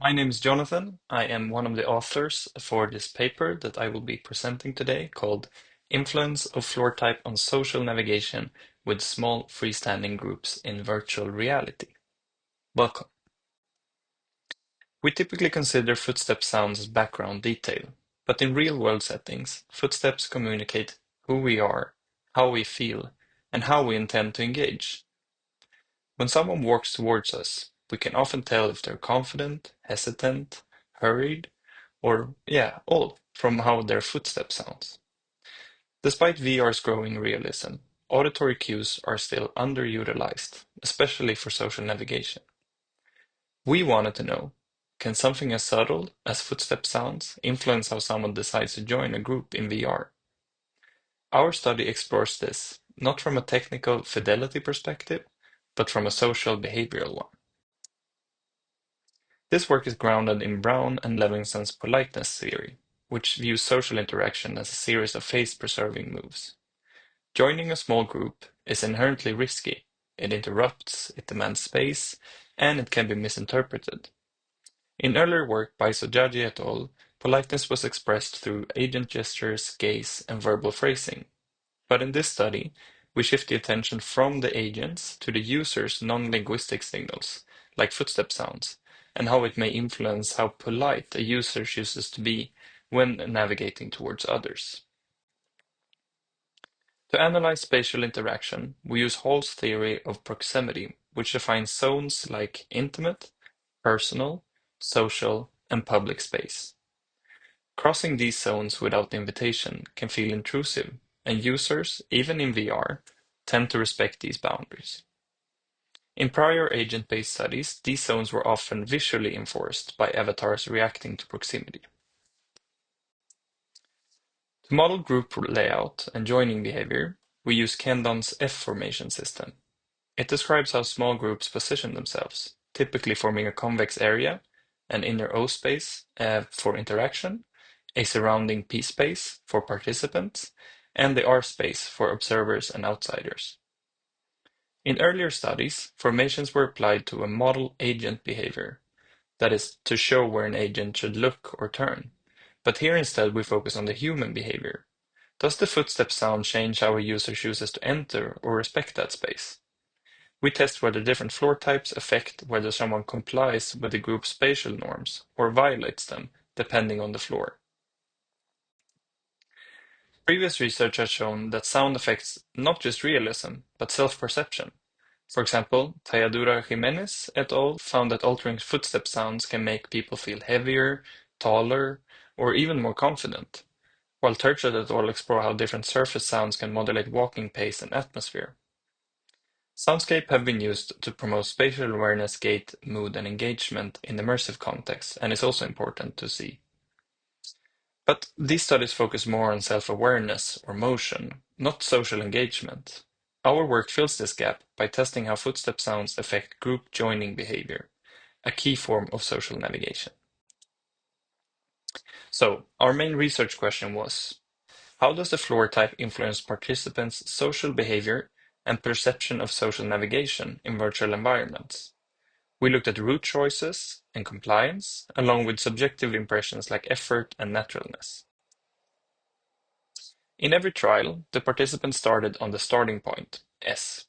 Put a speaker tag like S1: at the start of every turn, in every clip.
S1: My name is Jonathan. I am one of the authors for this paper that I will be presenting today called Influence of Floor Type on Social Navigation with Small Freestanding Groups in Virtual Reality. Welcome. We typically consider footstep sounds as background detail, but in real-world settings, footsteps communicate who we are, how we feel, and how we intend to engage. When someone walks towards us, we can often tell if they're confident, hesitant, hurried, or, yeah, all from how their footstep sounds. Despite VR's growing realism, auditory cues are still underutilized, especially for social navigation. We wanted to know, can something as subtle as footstep sounds influence how someone decides to join a group in VR? Our study explores this, not from a technical fidelity perspective, but from a social behavioral one. This work is grounded in Brown and Levinson's politeness theory, which views social interaction as a series of face-preserving moves. Joining a small group is inherently risky. It interrupts, it demands space, and it can be misinterpreted. In earlier work by Sojagi et al., politeness was expressed through agent gestures, gaze, and verbal phrasing. But in this study, we shift the attention from the agents to the user's non-linguistic signals, like footstep sounds, and how it may influence how polite a user chooses to be when navigating towards others. To analyze spatial interaction, we use Hall's theory of proximity, which defines zones like intimate, personal, social, and public space. Crossing these zones without invitation can feel intrusive, and users, even in VR, tend to respect these boundaries. In prior agent-based studies, these zones were often visually enforced by avatars reacting to proximity. To model group layout and joining behavior, we use Kendon's F-formation system. It describes how small groups position themselves, typically forming a convex area, an inner O space for interaction, a surrounding P space for participants, and the R space for observers and outsiders. In earlier studies, formations were applied to a model agent behavior, that is, to show where an agent should look or turn. But here instead we focus on the human behavior. Does the footstep sound change how a user chooses to enter or respect that space? We test whether different floor types affect whether someone complies with the group's spatial norms or violates them, depending on the floor. Previous research has shown that sound affects not just realism, but self-perception. For example, Tayadura Jimenez et al. Found that altering footstep sounds can make people feel heavier, taller, or even more confident, while Turchet et al. Explore how different surface sounds can modulate walking pace and atmosphere. Soundscape have been used to promote spatial awareness, gait, mood, and engagement in immersive contexts, and is also important to see. But these studies focus more on self-awareness or motion, not social engagement. Our work fills this gap by testing how footstep sounds affect group joining behavior, a key form of social navigation. So, our main research question was, how does the floor type influence participants' social behavior and perception of social navigation in virtual environments? We looked at route choices and compliance, along with subjective impressions like effort and naturalness. In every trial, the participants started on the starting point, S,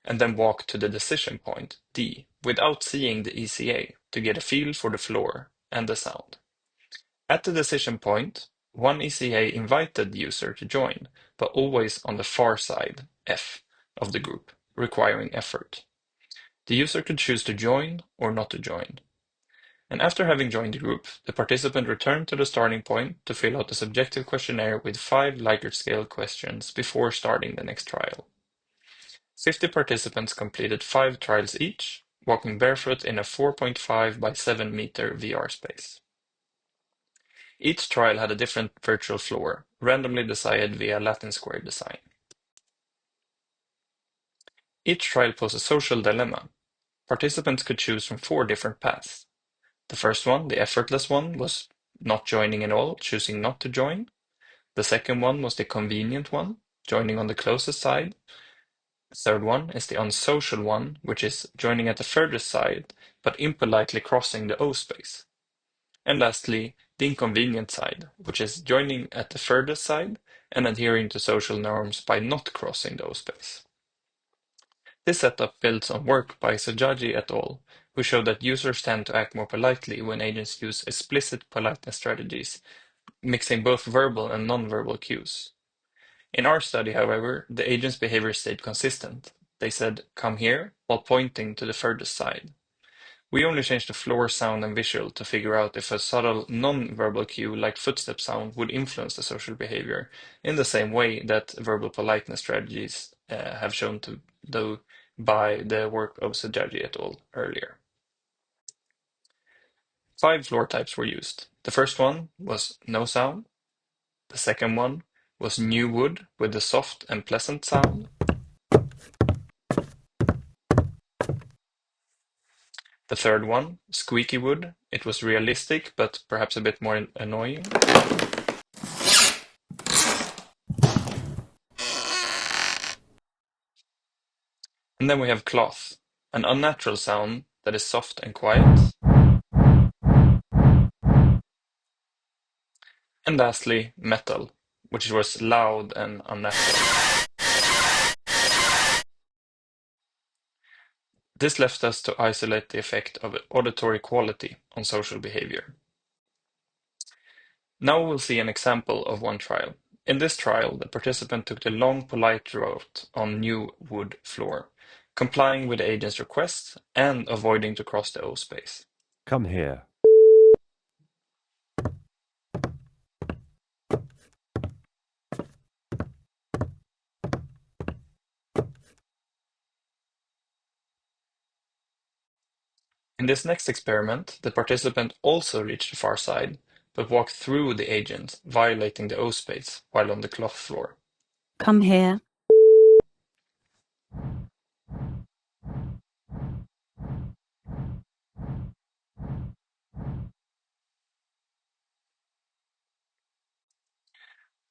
S1: and then walked to the decision point, D, without seeing the ECA to get a feel for the floor and the sound. At the decision point, one ECA invited the user to join, but always on the far side, F, of the group, requiring effort. The user could choose to join or not to join. And after having joined the group, the participant returned to the starting point to fill out a subjective questionnaire with 5 Likert scale questions before starting the next trial. 50 participants completed 5 trials each, walking barefoot in a 4.5 by 7 meter VR space. Each trial had a different virtual floor, randomly decided via Latin square design. Each trial posed a social dilemma. Participants could choose from 4 different paths. The first one, the effortless one, was not joining at all, choosing not to join. The second one was the convenient one, joining on the closest side. The third one is the unsocial one, which is joining at the furthest side, but impolitely crossing the O space. And lastly, the inconvenient side, which is joining at the furthest side and adhering to social norms by not crossing the O-space. This setup builds on work by Sajagi et al., who showed that users tend to act more politely when agents use explicit politeness strategies, mixing both verbal and non-verbal cues. In our study, however, the agent's behavior stayed consistent. They said, "Come here," while pointing to the furthest side. We only changed the floor sound and visual to figure out if a subtle non-verbal cue like footstep sound would influence the social behavior in the same way that verbal politeness strategies have shown to do by the work of Sajagi et al. Earlier. 5 floor types were used. The first one was no sound. The second one was new wood with a soft and pleasant sound. The third one, squeaky wood. It was realistic, but perhaps a bit more annoying. And then we have cloth, an unnatural sound that is soft and quiet. And lastly, metal, which was loud and unnatural. This left us to isolate the effect of auditory quality on social behavior. Now we'll see an example of one trial. In this trial, the participant took the long polite route on new wood floor, complying with the agent's request and avoiding to cross the O space.
S2: Come here.
S1: In this next experiment, the participant also reached the far side, but walked through the agent, violating the O space while on the cloth floor.
S3: Come here.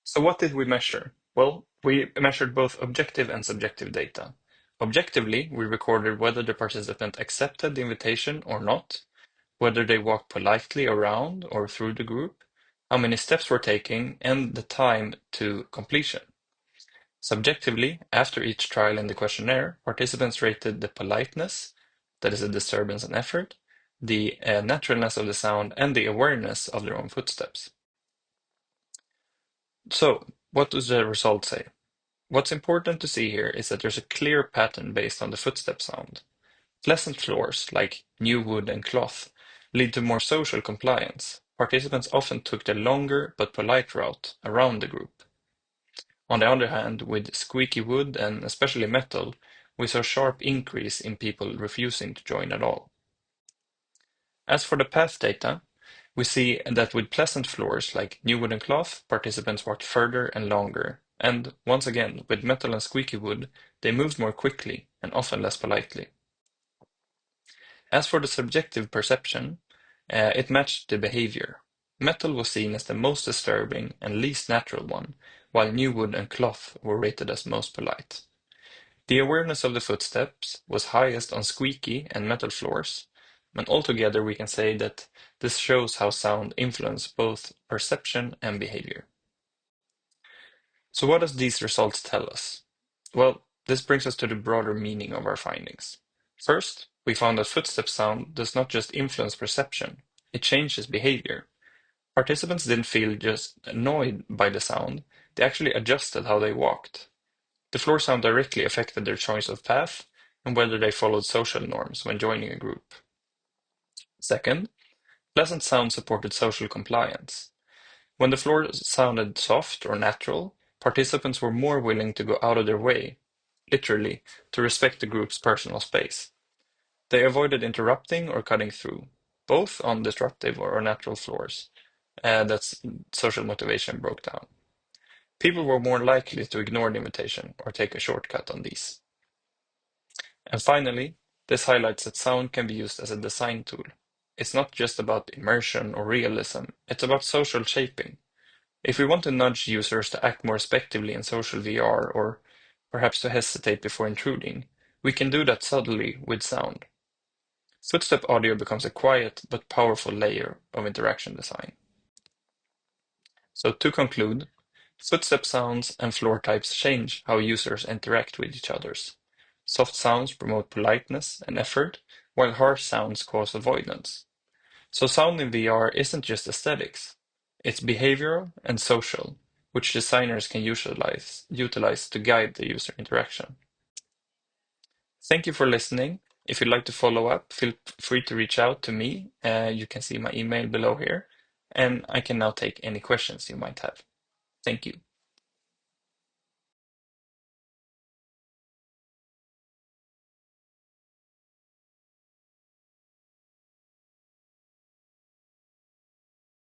S1: So what did we measure? Well, we measured both objective and subjective data. Objectively, we recorded whether the participant accepted the invitation or not, whether they walked politely around or through the group, how many steps were taken, and the time to completion. Subjectively, after each trial in the questionnaire, participants rated the politeness, that is a disturbance and effort, the naturalness of the sound, and the awareness of their own footsteps. So, what does the result say? What's important to see here is that there's a clear pattern based on the footstep sound. Pleasant floors, like new wood and cloth, lead to more social compliance. Participants often took the longer but polite route around the group. On the other hand, with squeaky wood and especially metal, we saw a sharp increase in people refusing to join at all. As for the path data, we see that with pleasant floors like new wood and cloth, participants walked further and longer, and once again, with metal and squeaky wood, they moved more quickly and often less politely. As for the subjective perception, it matched the behavior. Metal was seen as the most disturbing and least natural one, while new wood and cloth were rated as most polite. The awareness of the footsteps was highest on squeaky and metal floors, and altogether we can say that this shows how sound influences both perception and behavior. So what does these results tell us? Well, this brings us to the broader meaning of our findings. First, we found that footstep sound does not just influence perception, it changes behavior. Participants didn't feel just annoyed by the sound, they actually adjusted how they walked. The floor sound directly affected their choice of path and whether they followed social norms when joining a group. Second, pleasant sound supported social compliance. When the floor sounded soft or natural, participants were more willing to go out of their way, literally, to respect the group's personal space. They avoided interrupting or cutting through, both on disruptive or natural floors. That's social motivation broke down. People were more likely to ignore the invitation or take a shortcut on these. And finally, this highlights that sound can be used as a design tool. It's not just about immersion or realism, it's about social shaping. If we want to nudge users to act more respectively in social VR or perhaps to hesitate before intruding, we can do that subtly with sound. Footstep audio becomes a quiet but powerful layer of interaction design. So to conclude, footstep sounds and floor types change how users interact with each other. Soft sounds promote politeness and effort, while harsh sounds cause avoidance. So sound in VR isn't just aesthetics, it's behavioral and social, which designers can utilize to guide the user interaction. Thank you for listening. If you'd like to follow up, feel free to reach out to me. You can see my email below here, and I can now take any questions you might have. Thank you.